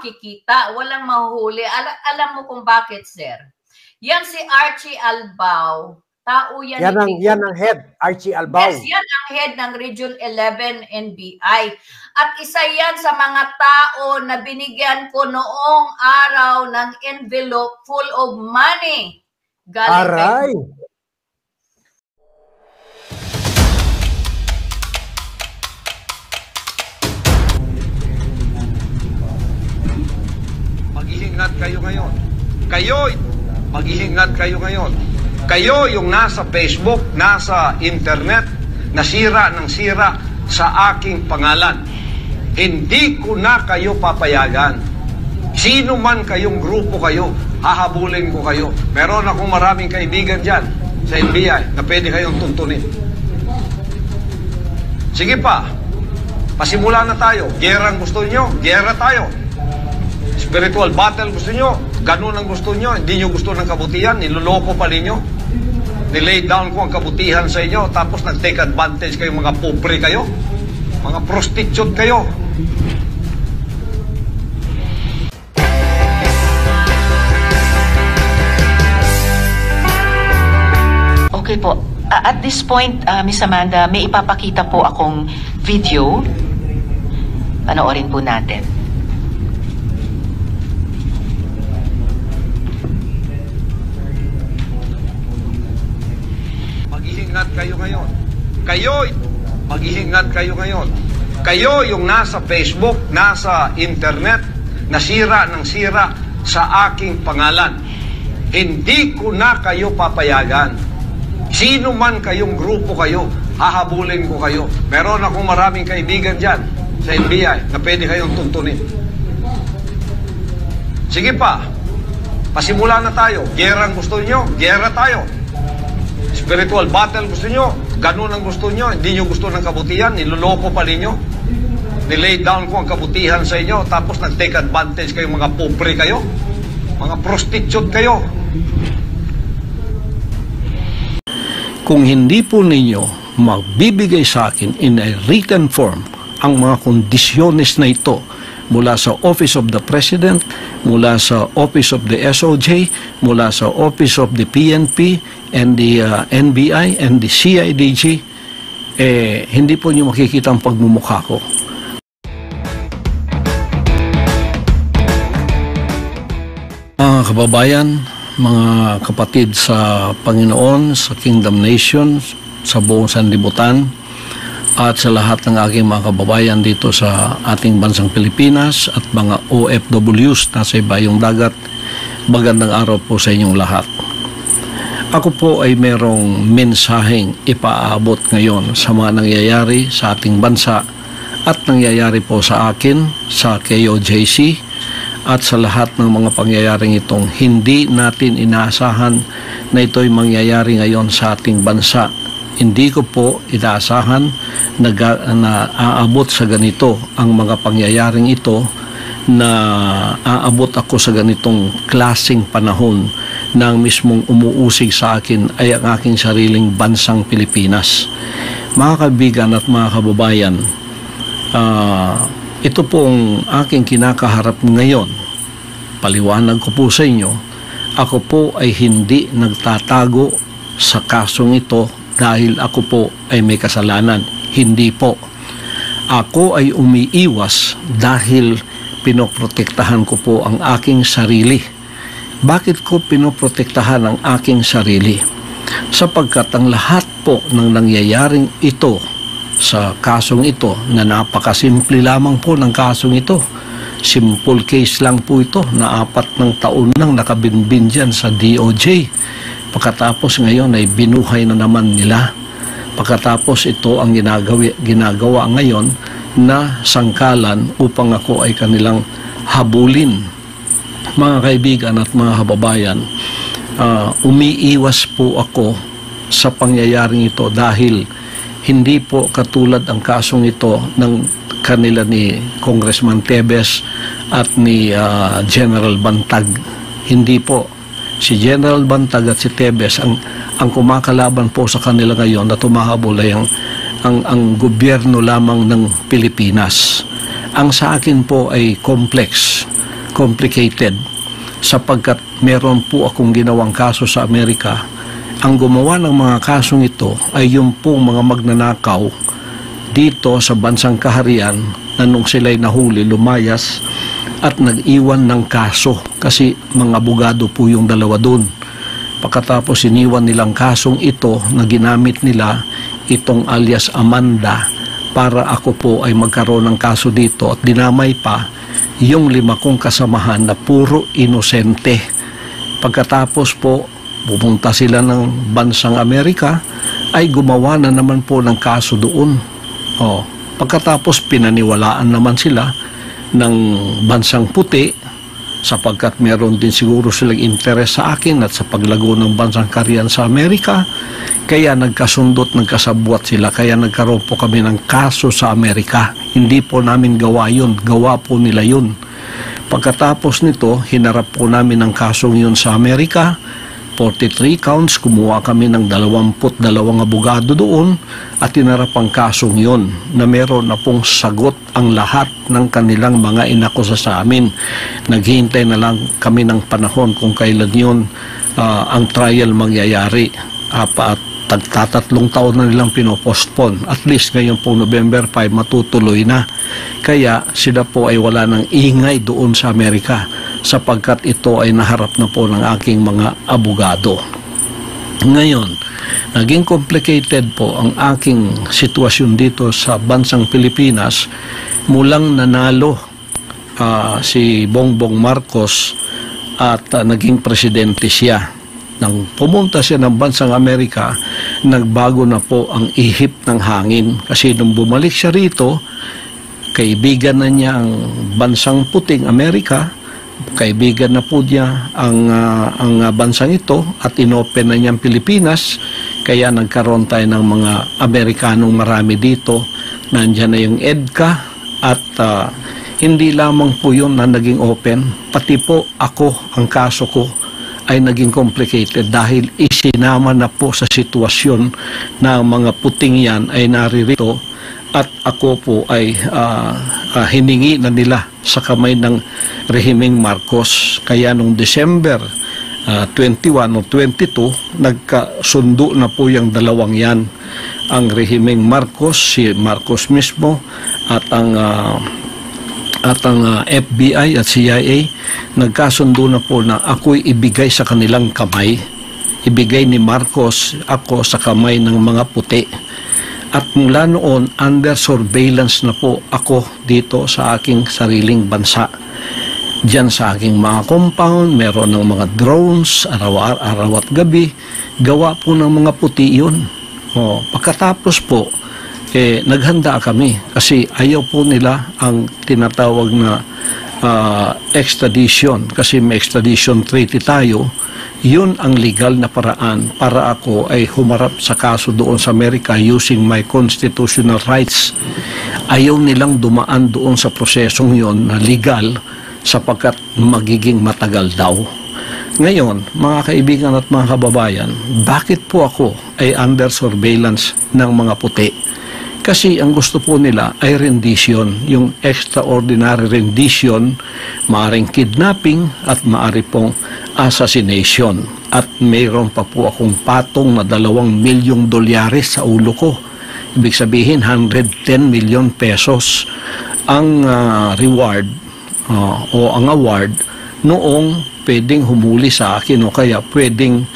makikita, walang mahuhuli. Alam mo kung bakit, sir? Yan si Archie Albao. Tao yan. Yan ang head, Archie Albao. Yes, yan ang head ng Region 11 NBI. At isa yan sa mga tao na binigyan ko noong araw ng envelope full of money. Aray! Mag-iingat kayo ngayon. Mag-iingat kayo ngayon. Kayo yung nasa Facebook, nasa internet, nasira ng sira sa aking pangalan. Hindi ko na kayo papayagan. Sino man kayong grupo kayo, hahabulin ko kayo. Meron akong maraming kaibigan dyan sa NBI na pwede kayong tuntunin. Sige pa, pasimula na tayo. Gerang gusto nyo, gera tayo. Spiritual battle gusto nyo, ganun ang gusto nyo, hindi nyo gusto ng kabutihan, niloloko pa ninyo. Nilay down ko ang kabutihan sa inyo, tapos nag-take advantage kayo, mga pobre kayo, mga prostitute kayo. Okay po. At this point, Miss Amanda, may ipapakita po akong video. Panoorin po natin. Mag-iingat kayo ngayon. Mag-iingat kayo ngayon. Kayo yung nasa Facebook, nasa internet, nasira ng sira sa aking pangalan. Hindi ko na kayo papayagan. Sino man kayong grupo kayo, hahabulin ko kayo. Meron akong maraming kaibigan dyan sa NBI na pwede kayong tuntunin. Sige pa, pasimula na tayo. Gerang gusto nyo, gera tayo. Spiritual battle gusto nyo, ganun ang gusto nyo, hindi nyo gusto ng kabutihan, niloloko pa ninyo. Nilay down ko ang kabutihan sa inyo, tapos nag-take advantage kayo, mga pobre kayo, mga prostitute kayo. Kung hindi po ninyo magbibigay sa akin in a written form ang mga kondisyones na ito mula sa Office of the President, mula sa Office of the SOJ, mula sa Office of the PNP and the NBI and the CIDG, hindi po nyo makikita ang pagmumukha ko. Mga kababayan, mga kapatid sa Panginoon, sa Kingdom Nation, sa buong sanlibutan, at sa lahat ng aking mga kababayan dito sa ating bansang Pilipinas at mga OFWs na sa ibayong dagat, magandang araw po sa inyong lahat. Ako po ay merong mensaheng ipaabot ngayon sa mga nangyayari sa ating bansa at nangyayari po sa akin, sa KOJC, at sa lahat ng mga pangyayaring itong hindi natin inaasahan na ito'y mangyayari ngayon sa ating bansa. Hindi ko po inaasahan na aabot sa ganito ang mga pangyayaring ito, na aabot ako sa ganitong klaseng panahon na ang mismong umuusig sa akin ay ang aking sariling bansang Pilipinas. Mga kaibigan at mga kababayan, ito po ang aking kinakaharap ngayon. Paliwanag ko po sa inyo, ako po ay hindi nagtatago sa kasong ito dahil ako po ay may kasalanan. Hindi po. Ako ay umiiwas dahil pinoprotektahan ko po ang aking sarili. Bakit ko pinoprotektahan ang aking sarili? Sapagkat ang lahat po ng nangyayaring ito sa kasong ito, na napakasimple lamang po ng kasong ito, simple case lang po ito, na 4 taon nang nakabinbin dyan sa DOJ. Pagkatapos ngayon ay binuhay na naman nila. Pagkatapos ito ang ginagawa ngayon na sangkalan upang ako ay kanilang habulin. Mga kaibigan at mga kababayan, umiiwas po ako sa pangyayaring ito dahil hindi po katulad ang kasong ito ng kanila ni Congressman Tebes at ni General Bantag. Hindi po. Si General Bantag at si Tebes ang kumakalaban po sa kanila ngayon na tumahabol ay ang gobyerno lamang ng Pilipinas. Ang sa akin po ay complex. complicated sapagkat meron po akong ginawang kaso sa Amerika. Ang gumawa ng mga kasong ito ay yung pong mga magnanakaw dito sa bansang kaharian na nung sila'y nahuli, lumayas at nag-iwan ng kaso kasi mga abogado po yung dalawa doon. Pagkatapos iniwan nilang kasong ito na ginamit nila itong alias Amanda para ako po ay magkaroon ng kaso dito at dinamay pa yung 5 kong kasamahan na puro inosente. Pagkatapos po pumunta sila ng bansang Amerika ay gumawa na naman po ng kaso doon. Pagkatapos pinaniwalaan naman sila ng bansang puti sapagkat meron din siguro silang interes sa akin at sa paglago ng bansang kaharian sa Amerika, kaya nagkasundot, nagkasabwat sila, kaya nagkaroon po kami ng kaso sa Amerika. Hindi po namin gawa yun, gawa po nila yun. Pagkatapos nito, hinarap po namin ang kasong yun sa Amerika, 43 counts, kumuha kami ng 22 abogado doon at tinarap ang kasong yun na meron na pong sagot ang lahat ng kanilang mga inakusa sa amin. Naghihintay na lang kami ng panahon kung kailan yun ang trial mangyayari. At tagtatatlong taon na nilang pinopostpone. At least ngayon po November 5 matutuloy na. Kaya sila po ay wala ng ingay doon sa Amerika sapagkat ito ay naharap na po ng aking mga abogado. Ngayon, naging complicated po ang aking sitwasyon dito sa bansang Pilipinas mulang nanalo si Bongbong Marcos at naging presidente siya. Nang pumunta siya ng bansang Amerika, nagbago na po ang ihip ng hangin kasi nung bumalik siya rito, kaibigan na niya ang bansang puting Amerika, kaibigan na po niya ang bansang ito at inopen na niya ang Pilipinas, kaya nagkaroon tayo ng mga Amerikanong marami dito. Nandiyan na yung EDCA at hindi lamang po yun na naging open, pati po ako, ang kaso ko ay naging complicated dahil isinama na po sa sitwasyon na mga puting yan ay naririto at ako po ay hiningi na nila sa kamay ng rehimeng Marcos. Kaya nung December 21 o 22, nagkasundo na po yung dalawang yan. Ang rehimeng Marcos, si Marcos mismo at ang FBI at CIA, nagkasundo na po na ako'y ibigay sa kanilang kamay. Ibigay ni Marcos ako sa kamay ng mga puti. At mula noon, under surveillance na po ako dito sa aking sariling bansa. Diyan sa aking mga compound, meron ng mga drones, araw at gabi. Gawa po ng mga puti yun. Pagkatapos po, naghanda kami kasi ayaw po nila ang tinatawag na extradition kasi may extradition treaty tayo. Yun ang legal na paraan para ako ay humarap sa kaso doon sa Amerika using my constitutional rights. Ayaw nilang dumaan doon sa prosesong yon na legal sapagkat magiging matagal daw. Ngayon, mga kaibigan at mga kababayan, bakit po ako ay under surveillance ng mga puti? Kasi ang gusto po nila ay rendition, yung extraordinary rendition, maaring kidnapping at maari pong assassination. At mayroon pa po akong patong na $2 milyong sa ulo ko. Ibig sabihin, 110 million pesos ang reward o ang award noong pwedeng humuli sa akin o kaya pwedeng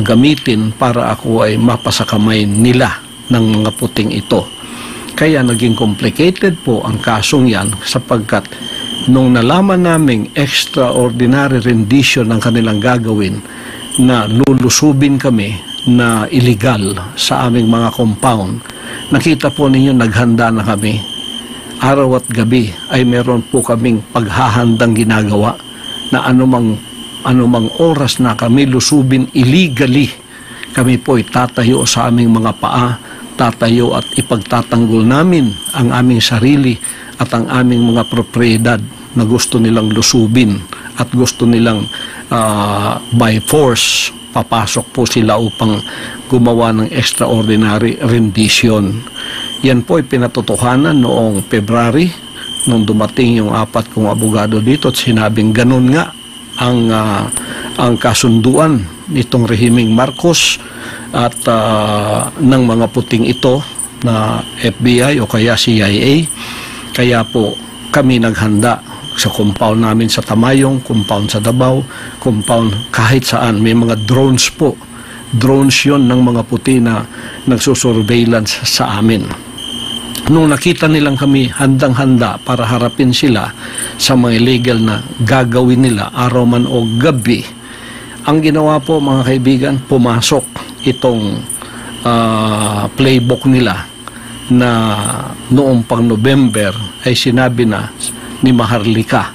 gamitin para ako ay mapasakamay nila ng mga puting ito. Kaya naging complicated po ang kasong yan sapagkat nung nalaman naming extraordinary rendition ang kanilang gagawin na lulusubin kami na illegal sa aming mga compound, nakita po ninyo naghanda na kami. Araw at gabi ay meron po kaming paghahandang ginagawa na anumang oras na kami lusubin illegally, kami po ay tatayo sa aming mga paa, tatayo at ipagtatanggol namin ang aming sarili at ang aming mga propriedad na gusto nilang lusubin at gusto nilang by force papasok po sila upang gumawa ng extraordinary rendition. Yan po ay pinatotohanan noong February nung dumating yung 4 kong abogado dito at sinabing ganun nga ang kasunduan nitong rehimeng Marcos at ng mga puting ito na FBI o kaya CIA. Kaya po kami naghanda sa compound namin sa Tamayong, compound sa Davao, compound kahit saan. May mga drones po. Drones yon ng mga puti na nagsusurveillance sa amin. Nung nakita nilang kami handang-handa para harapin sila sa mga illegal na gagawin nila araw man o gabi, ang ginawa po mga kaibigan, pumasok itong playbook nila na noong pang November ay sinabi na ni Maharlika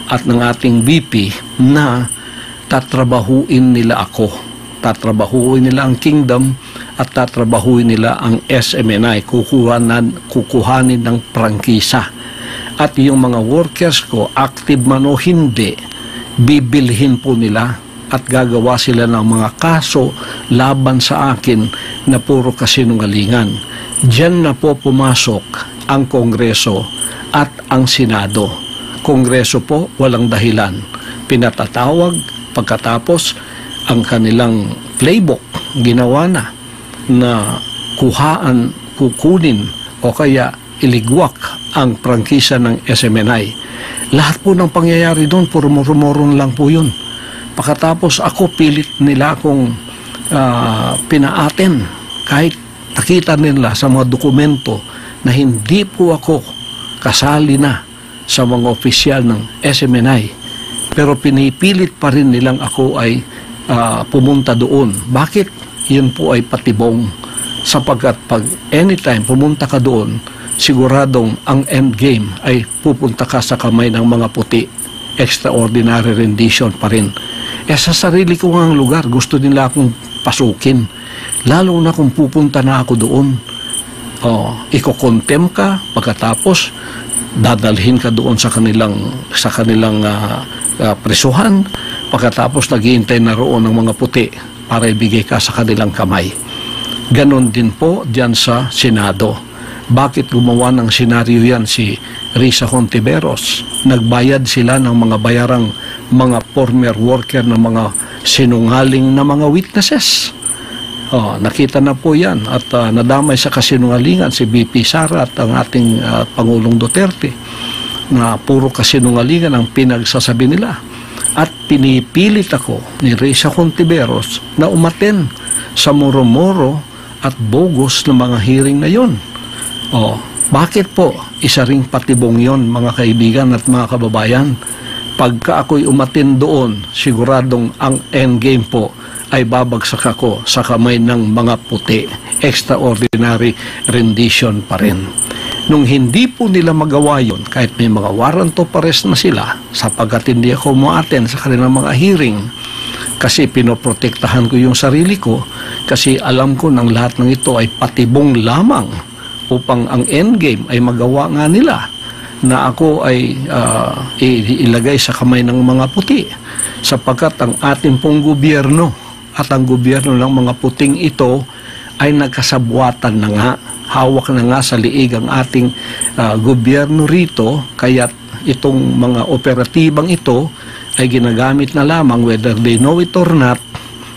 at ng ating VP na tatrabahuin nila ako. Tatrabahuin nila ang Kingdom at tatrabahuin nila ang SMNI. Kukuhanin ng prangkisa. At yung mga workers ko, active man o hindi, bibilhin po nila at gagawa sila ng mga kaso laban sa akin na puro kasinungalingan. Diyan na po pumasok ang Kongreso at ang Senado. Kongreso po, walang dahilan. Pinatatawag, pagkatapos ang kanilang playbook ginawa na kukunin o kaya iligwak ang prangkisa ng SMNI. Lahat po ng pangyayari doon, puro rumorong lang po yun. Pagkatapos ako, pilit nila akong pinaaten kahit nakita nila sa mga dokumento na hindi po ako kasali na sa mga opisyal ng SMNI. Pero pinipilit pa rin nilang ako ay pumunta doon. Bakit? Yun po ay patibong. Sapagkat pag anytime pumunta ka doon, siguradong ang end game ay pupunta ka sa kamay ng mga puti. Extraordinary rendition pa rin. Sa sarili ko ang lugar, gusto nila akong pasukin. Lalo na kung pupunta na ako doon. Iko-contem ka, pagkatapos dadalhin ka doon sa kanilang presuhan, pagkatapos naghihintay na roon ng mga puti para ibigay ka sa kanilang kamay. Ganon din po diyan sa Senado. Bakit gumawa ng senaryo yan si Risa Hontiveros? Nagbayad sila ng mga bayarang mga former worker ng mga sinungaling na mga witnesses. Nakita na po yan at nadamay sa kasinungalingan si BP Sara at ang ating Pangulong Duterte na puro kasinungalingan ang pinagsasabi nila. At pinipilit ako ni Risa Hontiveros na umaten sa moro-moro at bogus na mga hearing na yon. Bakit po? Isa ring patibong yon mga kaibigan at mga kababayan. Pagka ako'y umaten doon, siguradong ang endgame po ay babagsak ako sa kamay ng mga puti. Extraordinary rendition pa rin. Nung hindi po nila magawa yun, kahit may mga warrant of arrest na sila, sapagkat hindi ako ma-attend sa kanilang mga hearing, kasi pinoprotektahan ko yung sarili ko, kasi alam ko ng lahat ng ito ay patibong lamang upang ang endgame ay magawa nga nila na ako ay ilagay sa kamay ng mga puti, sapagkat ang ating pong gobyerno at ang gobyerno ng mga puting ito ay nagkasabwatan na nga. Hawak na nga sa liig ang ating gobyerno rito, kaya itong mga operatibang ito ay ginagamit na lamang whether they know it or not,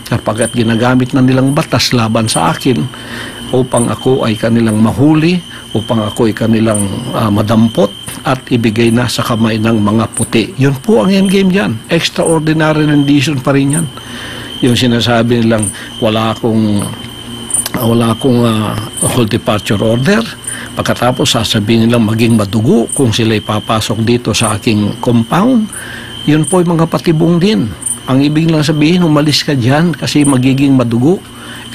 kapag ginagamit na nilang batas laban sa akin upang ako ay kanilang mahuli, upang ako ay kanilang madampot at ibigay na sa kamay ng mga puti. Yun po ang endgame dyan. Extraordinary rendition pa rin yan. Yung sinasabi nilang wala akong whole departure order, pagkatapos sasabihin nilang maging madugo kung sila'y papasok dito sa aking compound. Yun po yung mga patibong din. Ang ibig lang sabihin, umalis ka dyan kasi magiging madugo.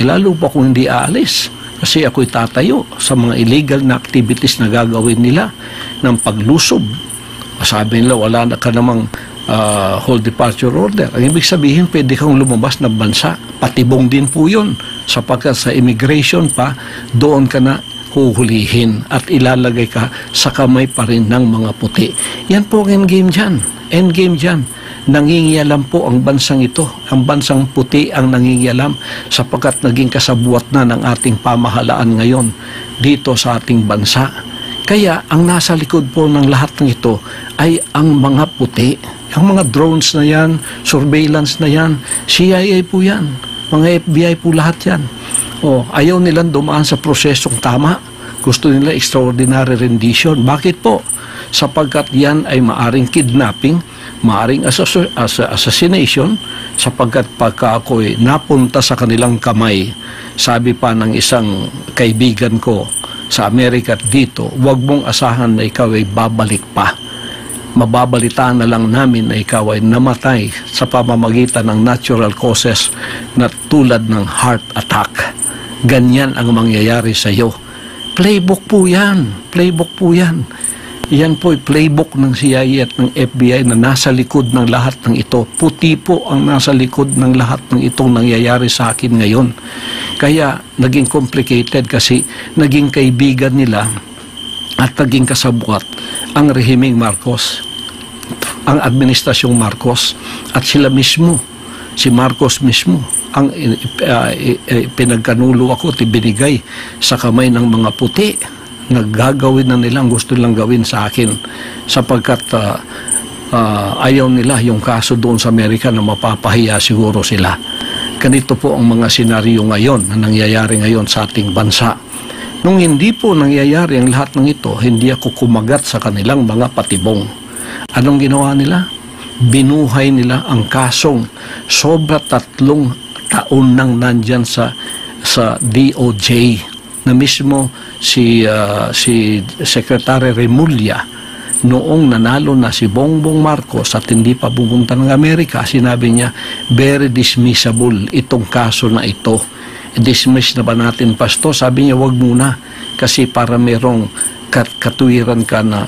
Lalo pa kung hindi aalis, kasi ako'y tatayo sa mga illegal na activities na gagawin nila ng paglusob. Sabi nila wala na ka namang whole departure order. Ang ibig sabihin, pwede kang lumabas ng bansa. Patibong din po yun, sapagkat sa immigration pa, doon ka na huhulihin at ilalagay ka sa kamay pa rin ng mga puti. Yan po ang endgame dyan. Endgame dyan. Nangingialam po ang bansang ito. Ang bansang puti ang nangingialam, sapagkat naging kasabwat na ng ating pamahalaan ngayon dito sa ating bansa. Kaya ang nasa likod po ng lahat ng ito ay ang mga puti. Ang mga drones na yan, surveillance na yan, CIA po yan, mga FBI po lahat yan. Ayaw nilang dumaan sa prosesong tama. Gusto nila extraordinary rendition. Bakit po? Sapagkat yan ay maaring kidnapping, maaring assassination, sapagkat pagka ako'y napunta sa kanilang kamay, sabi pa ng isang kaibigan ko sa Amerika at dito, huwag mong asahan na ikaw ay babalik pa. Mababalitaan na lang namin na ikaw ay namatay sa pamamagitan ng natural causes na tulad ng heart attack. Ganyan ang mangyayari sa iyo. Playbook po yan. Playbook po yan. Yan po ay playbook ng CIA at ng FBI na nasa likod ng lahat ng ito. Puti po ang nasa likod ng lahat ng itong nangyayari sa akin ngayon. Kaya naging complicated kasi naging kaibigan nila at naging kasabwat ang rehimeng Marcos, ang administrasyong Marcos, at sila mismo, si Marcos mismo, ang pinagkanulo ako at ibinigay sa kamay ng mga puti. Naggagawin na nilang gusto nilang gawin sa akin sapagkat ayaw nila yung kaso doon sa Amerika na mapapahiya siguro sila. Ganito po ang mga senaryo ngayon na nangyayari ngayon sa ating bansa. Nung hindi po nangyayari ang lahat ng ito, hindi ako kumagat sa kanilang mga patibong. Anong ginawa nila? Binuhay nila ang kasong sobra 3 taon nang nandyan sa DOJ na mismo si Secretary Remulla noong nanalo na si Bongbong Marcos at hindi pa pumunta ng Amerika, sinabi niya, very dismissible itong kaso na ito. Dismiss na ba natin, Pastor? Sabi niya, wag muna kasi para merong katuwiran ka na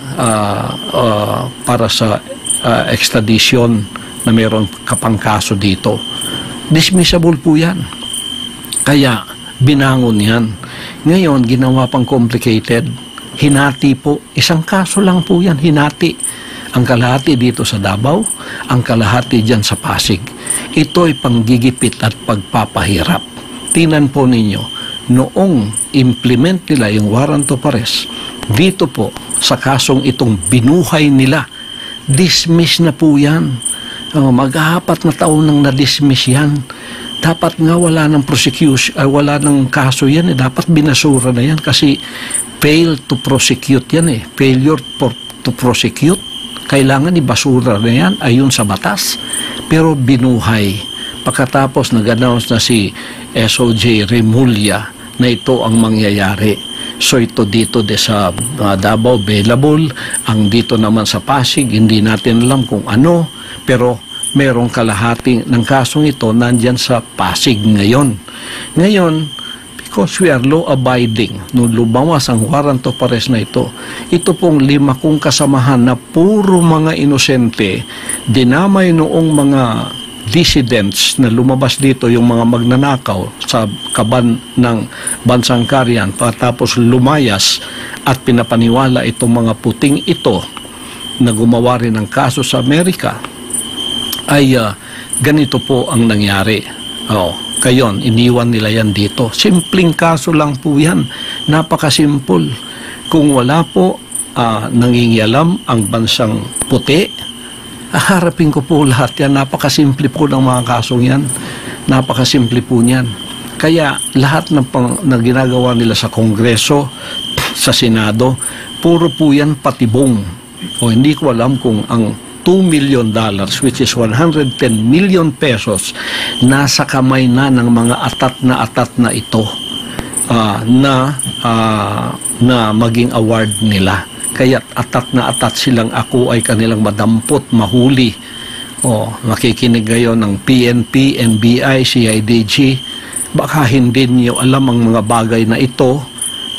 para sa extradition na meron kapang kaso dito. Dismissible po yan. Kaya binangon yan. Ngayon, ginawa pang complicated. Hinati po. Isang kaso lang po yan. Hinati. Ang kalahati dito sa Davao, ang kalahati dyan sa Pasig. Ito ay panggigipit at pagpapahirap. Tingnan po ninyo, noong implement nila yung warrant of arrest, dito po, sa kasong itong binuhay nila, dismiss na po yan. Mag-4 na taon nang na-dismiss yan. Dapat nga wala ng prosecution, wala ng kaso yan. Dapat binasura na yan kasi fail to prosecute yan eh. Failure to prosecute. Kailangan ibasura na yan ayon sa batas. Pero binuhay. Pagkatapos nag-announce na si SOJ Remulla na ito ang mangyayari. So ito dito sa Davao available, ang dito naman sa Pasig, hindi natin alam kung ano, pero merong kalahati ng kasong ito nandyan sa Pasig ngayon. Ngayon, because we are law-abiding, nung lumawas ang warrant of arrest na ito pong 5 kong kasamahan na puro mga inosente, dinamay noong mga dissidents na lumabas dito, yung mga magnanakaw sa kaban ng Bansang Karian, tapos lumayas at pinapaniwala itong mga puting ito na gumawa rin ng kaso sa Amerika, ay ganito po ang nangyari. Kayon, iniwan nila yan dito. Simpleng kaso lang po yan. Napakasimple. Kung wala po nangingialam ang bansang puti, harapin ko po lahat yan. Napakasimple po ng mga kasong yan. Napakasimple po niyan. Kaya lahat na ginagawa nila sa Kongreso, sa Senado, puro po yan patibong. Hindi ko alam kung ang $2 million, which is 110 million pesos, nasa kamay na ng mga atat na ito na maging award nila. Kaya atat silang ako ay kanilang madampot, mahuli. Makikinig ngayon ng PNP, NBI, CIDG. Baka hindi niyo alam ang mga bagay na ito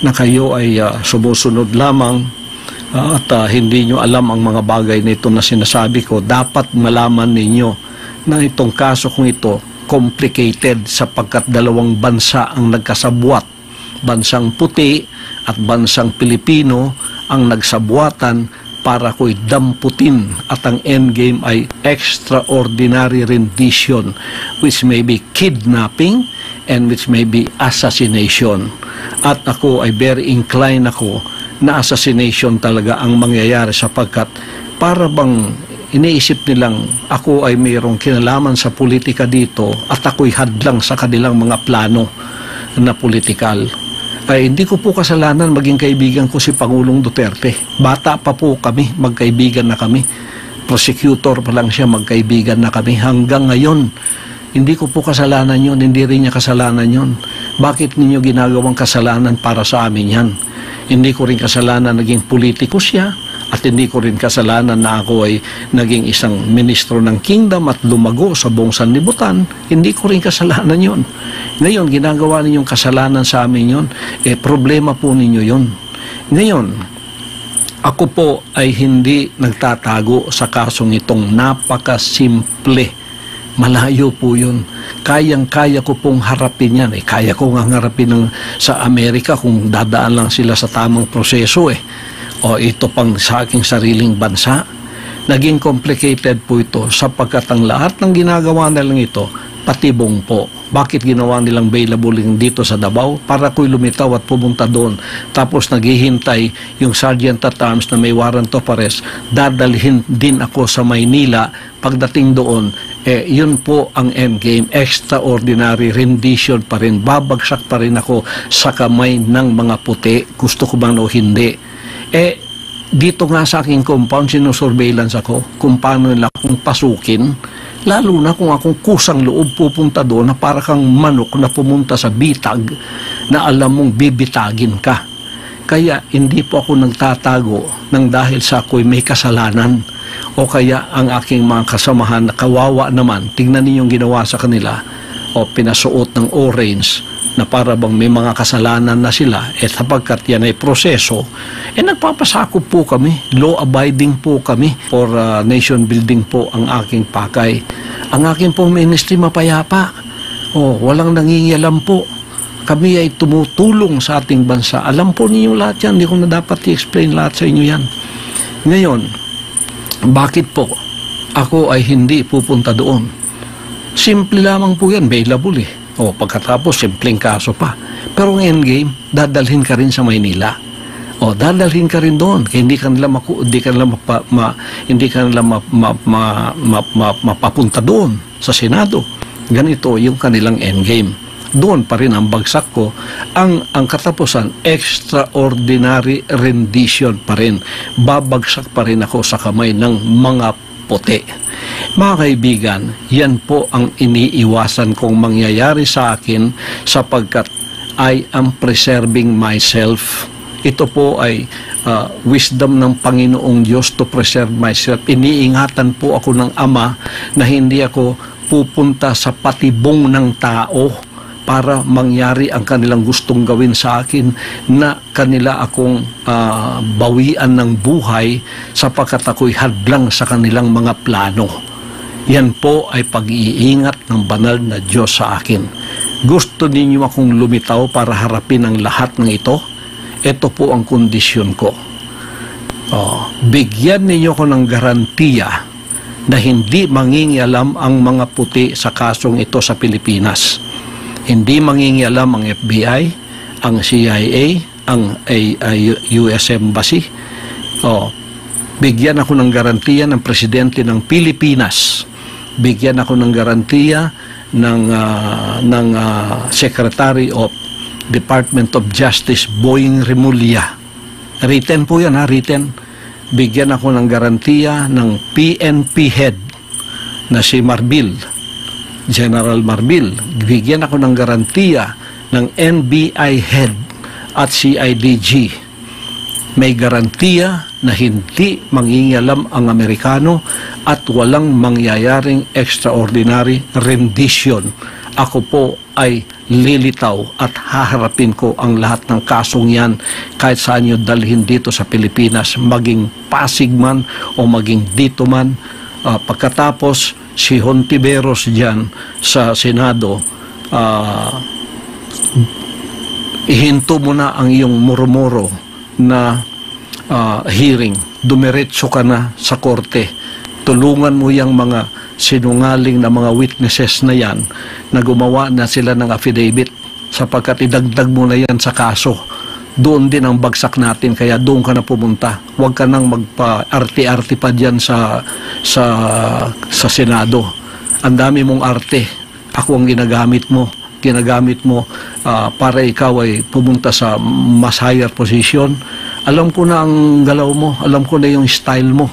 na kayo ay sumusunod lamang at hindi nyo alam ang mga bagay na ito na sinasabi ko. Dapat malaman ninyo na itong kaso kong ito complicated sapagkat 2 bansa ang nagkasabwat. Bansang puti at bansang Pilipino ang nagsabuatan para ko'y damputin at ang endgame ay extraordinary rendition, which may be kidnapping and which may be assassination. At ako ay very inclined ako na assassination talaga ang mangyayari, sapagkat para bang iniisip nilang ako ay mayroong kinalaman sa politika dito at ako'y hadlang sa kanilang mga plano na politikal. Ay hindi ko po kasalanan maging kaibigan ko si Pangulong Duterte. Bata pa po kami, magkaibigan na kami. Prosecutor pa lang siya, magkaibigan na kami. Hanggang ngayon, hindi ko po kasalanan yun, hindi rin niya kasalanan yun. Bakit ninyo ginagawang kasalanan para sa amin yan? Hindi ko rin kasalanan naging politiko siya, at hindi ko rin kasalanan na ako ay naging isang ministro ng kingdom at lumago sa buong sanlibutan. Hindi ko rin kasalanan yon. Ngayon, ginagawa ninyong kasalanan sa amin yon. Problema po ninyo yon. Ngayon, ako po ay hindi nagtatago sa kasong itong napakasimple. Malayo po yun. Kayang-kaya ko pong harapin yan. Kaya ko nga harapin sa Amerika kung dadaan lang sila sa tamang proseso O ito pang sa aking sariling bansa. Naging complicated po ito sapagkat ang lahat ng ginagawa nilang ito, patibong po. Bakit ginawa nilang available dito sa Davao? Para ko'y lumitaw at pumunta doon. Tapos naghihintay yung Sergeant at Arms na may warrant of arrest. Dadalhin din ako sa Maynila. Pagdating doon, yun po ang endgame. Extraordinary rendition pa rin. Babagsak pa rin ako sa kamay ng mga puti. Gusto ko bang o hindi? Dito nga sa aking compound, sinusurveillance ako kung paano nila akong pasukin, lalo na kung akong kusang loob pupunta doon na para kang manok na pumunta sa bitag na alam mong bibitagin ka. Kaya hindi po ako nagtatago ng dahil sa ako'y may kasalanan o kaya ang aking mga kasamahan na kawawa naman, tingnan ninyong ginawa sa kanila o pinasuot ng orange na para bang may mga kasalanan na sila, sapagkat yan ay proseso, nagpapasakop po kami, law-abiding po kami, for nation building po ang aking pakay. Ang aking pong ministry mapayapa, walang nangingialam po. Kami ay tumutulong sa ating bansa. Alam po ninyo lahat yan, hindi ko na dapat i-explain lahat sa inyo yan. Ngayon, bakit po ako ay hindi pupunta doon? Simple lamang po yan, available pagkatapos, simpleng kaso pa. Pero ang endgame, dadalhin ka rin sa Maynila. Dadalhin ka rin doon. Kaya hindi ka nila mapapunta doon sa Senado. Ganito yung kanilang endgame. Doon pa rin ang bagsak ko. Ang katapusan, extraordinary rendition pa rin. Babagsak pa rin ako sa kamay ng mga puti. Mga kaibigan, yan po ang iniiwasan kong mangyayari sa akin sapagkat I am preserving myself. Ito po ay wisdom ng Panginoong Diyos to preserve myself. Iniingatan po ako ng Ama na hindi ako pupunta sa patibong ng tao para mangyari ang kanilang gustong gawin sa akin, na kanila akong bawian ng buhay sapagkat ako'y hadlang sa kanilang mga plano. Yan po ay pag-iingat ng banal na Diyos sa akin. Gusto ninyo akong lumitaw para harapin ang lahat ng ito? Ito po ang kondisyon ko. Bigyan ninyo ko ng garantiya na hindi mangingialam ang mga puti sa kasong ito sa Pilipinas. Hindi mangingialam ang FBI, ang CIA, ang US Embassy. Bigyan ako ng garantiya ng Presidente ng Pilipinas. Bigyan ako ng garantiya ng Secretary of Department of Justice, Boying Remulla. Written po yan, written. Bigyan ako ng garantiya ng PNP head na si Marbil, General Marbil. Bigyan ako ng garantiya ng NBI head at CIDG. May garantiya na hindi mangingialam ang Amerikano at walang mangyayaring extraordinary rendition. Ako po ay lilitaw at haharapin ko ang lahat ng kasong yan kahit saan nyo dalhin dito sa Pilipinas, maging Pasig man o maging dito man. Pagkatapos si Hontiveros dyan sa Senado, ihinto mo na ang iyong murmuro na hearing, dumiretso ka na sa korte, tulungan mo yung mga sinungaling na mga witnesses na yan na gumawa na sila ng affidavit sapagkat idagdag mo na yan sa kaso doon din ang bagsak natin, kaya doon ka na pumunta. Huwag ka nang magpa-arte-arte pa dyan sa Senado. Ang dami mong arte. Ako ang ginagamit mo para ikaw ay pumunta sa mas higher position. Alam ko na ang galaw mo, alam ko na yung style mo.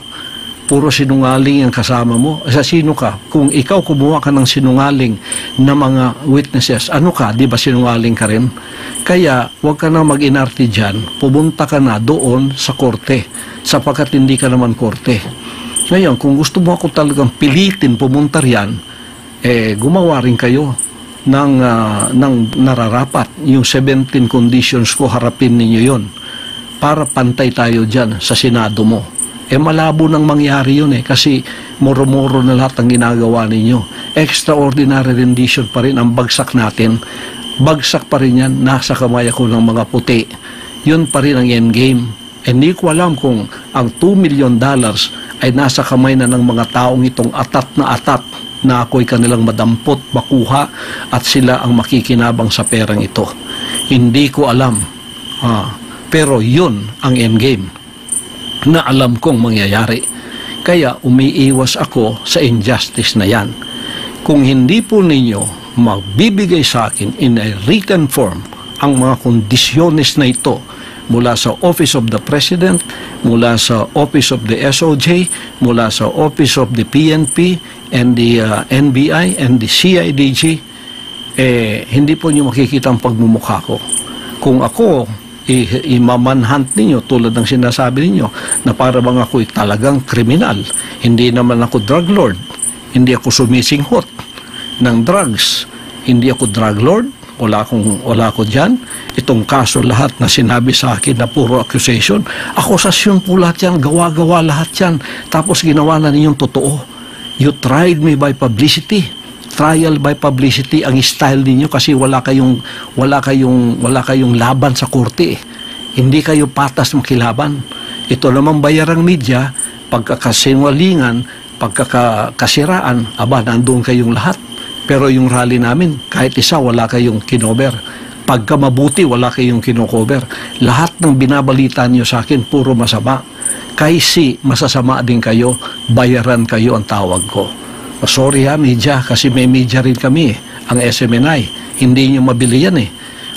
Puro sinungaling ang kasama mo. Sa sino ka? Kung ikaw kumuha ka ng sinungaling na mga witnesses, ano ka? Di ba sinungaling ka rin? Kaya huwag ka na mag-inarte dyan. Pumunta ka na doon sa korte, sapagkat hindi ka naman korte. Ngayon, kung gusto mo ako talagang pilitin pumunta riyan, gumawa rin kayo ng nararapat. Yung 17 conditions ko, harapin ninyo yon para pantay tayo dyan sa Senado mo. Malabo nang mangyari yun kasi moro-moro na lahat ang ginagawa ninyo. Extraordinary rendition pa rin ang bagsak natin. Bagsak pa rin yan, nasa kamay ako ng mga puti. Yun pa rin ang endgame. Hindi ko alam kung ang $2 million ay nasa kamay na ng mga taong itong atat na ako'y kanilang madampot, makuha at sila ang makikinabang sa perang ito. Hindi ko alam. Pero yun ang endgame na alam kong mangyayari. Kaya umiiwas ako sa injustice na yan. Kung hindi po ninyo magbibigay sa akin in a written form ang mga kondisyones na ito mula sa Office of the President, mula sa Office of the SOJ, mula sa Office of the PNP and the NBI and the CIDG, hindi po nyo makikita ang pagmumukha ko. Kung ako imamanhunt ninyo tulad ng sinasabi ninyo na para bang ako'y talagang kriminal. Hindi naman ako drug lord. Hindi ako sumisinghot ng drugs. Hindi ako drug lord. Wala ako dyan. Itong kaso lahat na sinabi sa akin na puro accusation, akusasyon po lahat yan, gawa-gawa lahat yan. Tapos ginawa na ninyong totoo. You tried me by publicity. Trial by publicity ang style ninyo kasi wala kayong laban sa korte. Hindi kayo patas makilaban. Ito namang bayarang media, pagkakasinwalingan, pagkakasiraan, nandun kayong lahat. Pero yung rally namin, kahit isa wala kayong kinover. Pagka mabuti, wala kayong kinocover. Lahat ng binabalita niyo sa akin, puro masama. Kasi masasama din kayo, bayaran kayo ang tawag ko. Sorry media, kasi may media rin kami ang SMNI. Hindi nyo mabili yan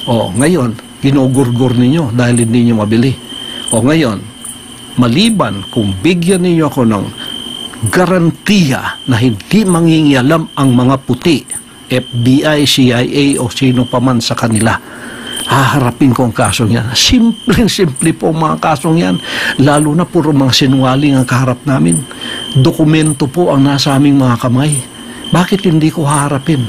ngayon, ginugurgur ninyo dahil hindi nyo mabili. Ngayon, maliban kung bigyan ninyo ako ng garantiya na hindi mangingialam ang mga puti, FBI, CIA o sino pa man sa kanila, haharapin ko ang kasong yan. Simple po ang mga kasong yan. Lalo na puro mga sinungaling ang kaharap namin. Dokumento po ang nasa aming mga kamay. Bakit hindi ko haharapin?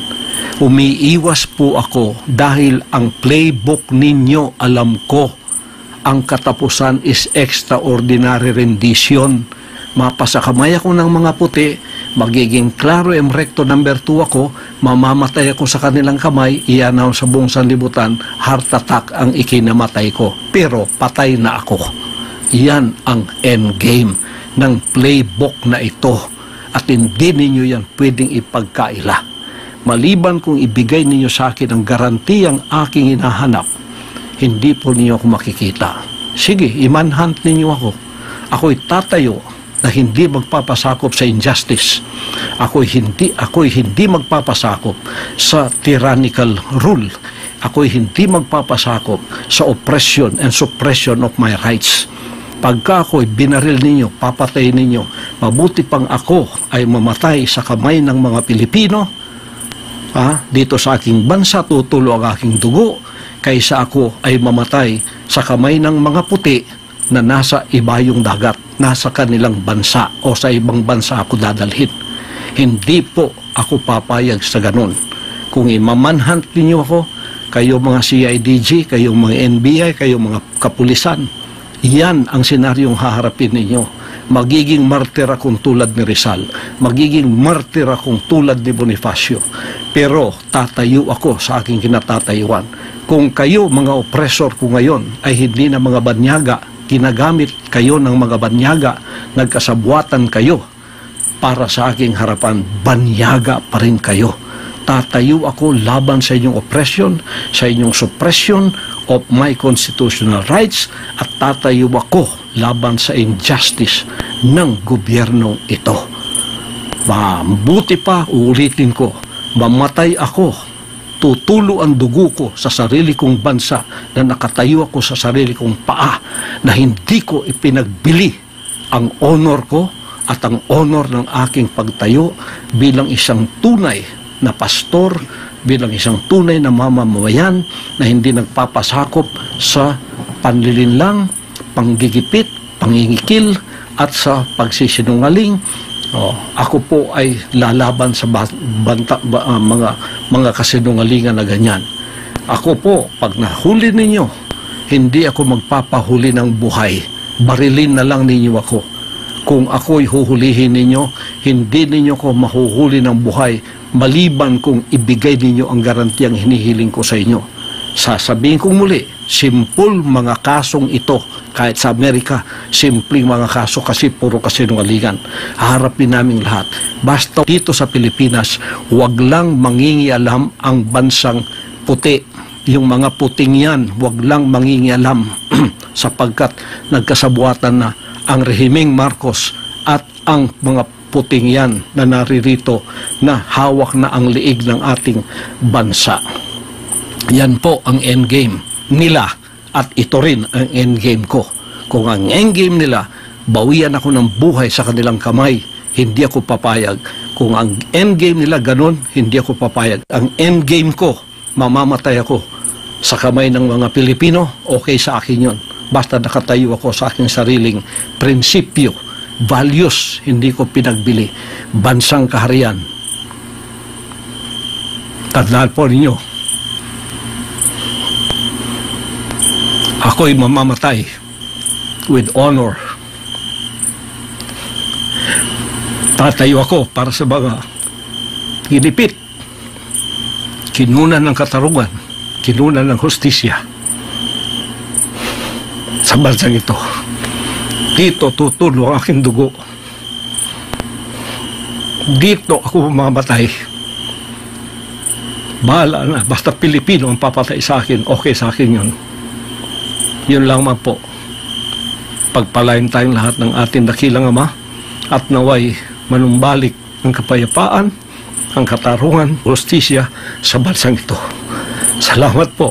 Umiiwas po ako dahil ang playbook ninyo, alam ko, ang katapusan is extraordinary rendition. Mapasakamay ako ng mga puti, magiging klaro recto number 2 ako, mamamatay ako sa kanilang kamay, i-announce sa buong sanlibutan, heart attack ang ikinamatay ko. Pero patay na ako. Yan ang endgame ng playbook na ito. At hindi ninyo yan pwedeng ipagkaila. Maliban kung ibigay ninyo sa akin ang garantiyang aking hinahanap, hindi po ninyo ako makikita. Sige, i-manhunt ninyo ako. Ako'y tatayo na hindi magpapasakop sa injustice. Ako'y hindi magpapasakop sa tyrannical rule. Ako'y hindi magpapasakop sa oppression and suppression of my rights. Pagka ako'y binaril ninyo, papatay ninyo, mabuti pang ako ay mamatay sa kamay ng mga Pilipino, dito sa aking bansa, tutulo ang aking dugo, kaysa ako ay mamatay sa kamay ng mga puti na nasa ibayong dagat, nasa kanilang bansa o sa ibang bansa ako dadalhin. Hindi po ako papayag sa ganun. Kung imamanhunt ninyo ako, kayo mga CIDG, kayo mga NBI, kayo mga kapulisan, yan ang senaryong haharapin ninyo. Magiging martir akong tulad ni Rizal. Magiging martir akong tulad ni Bonifacio. Pero tatayo ako sa aking kinatatayuan. Kung kayo, mga oppressor ko ngayon, ay hindi na mga banyaga, ginagamit kayo ng mga banyaga, nagkasabwatan kayo para sa aking harapan, banyaga pa rin kayo. Tatayo ako laban sa inyong oppression, sa inyong suppression of my constitutional rights at tatayo ako laban sa injustice ng gobyernong ito. Mabuti pa, uulitin ko, mamatay ako, tutulo ang dugo ko sa sarili kong bansa na nakatayo ako sa sarili kong paa na hindi ko ipinagbili ang honor ko at ang honor ng aking pagtayo bilang isang tunay na pastor, bilang isang tunay na mamamayan na hindi nagpapasakop sa panlilinlang, panggigipit, pangingikil at sa pagsisinungaling. Ako po ay lalaban sa mga kasinungalingan na ganyan. Ako po, pag nahuli ninyo, hindi ako magpapahuli ng buhay. Barilin na lang ninyo ako. Kung ako'y huhulihin ninyo, hindi ninyo ko mahuhuli ng buhay maliban kung ibigay ninyo ang garantiyang hinihiling ko sa inyo. Sasabihin kong muli, simple mga kasong ito. Kahit sa Amerika, simpleng mga kaso kasi puro kasinungalingan. Harapin namin lahat. Basta dito sa Pilipinas, wag lang mangingialam ang bansang puti. Yung mga puting yan, wag lang mangingialam sapagkat nagkasabuatan na ang rehimeng Marcos at ang mga puting yan na naririto na hawak na ang liig ng ating bansa. Yan po ang endgame nila at ito rin ang endgame ko. Kung ang endgame nila, bawian ako ng buhay sa kanilang kamay, hindi ako papayag. Kung ang endgame nila ganun, hindi ako papayag. Ang endgame ko, mamamatay ako sa kamay ng mga Pilipino, okay sa akin yun. Basta nakatayo ako sa aking sariling prinsipyo, values, hindi ko pinagbili. Bansang kaharian. Tandaan po ninyo, ako'y mamamatay with honor. Tatayo ako para sa mga ginipit, kinunan ng katarungan, kinunan ng hustisya sa bansang ito. Dito tutulo ang aking dugo. Dito ako mamamatay. Bahala na, basta Pilipino ang papatay sa akin, okay sa akin yun. Yun lang man po. Pagpalain tayong lahat ng ating dakilang Ama at naway manumbalik ang kapayapaan, ang katarungan, hustisya sa bansang ito. Salamat po.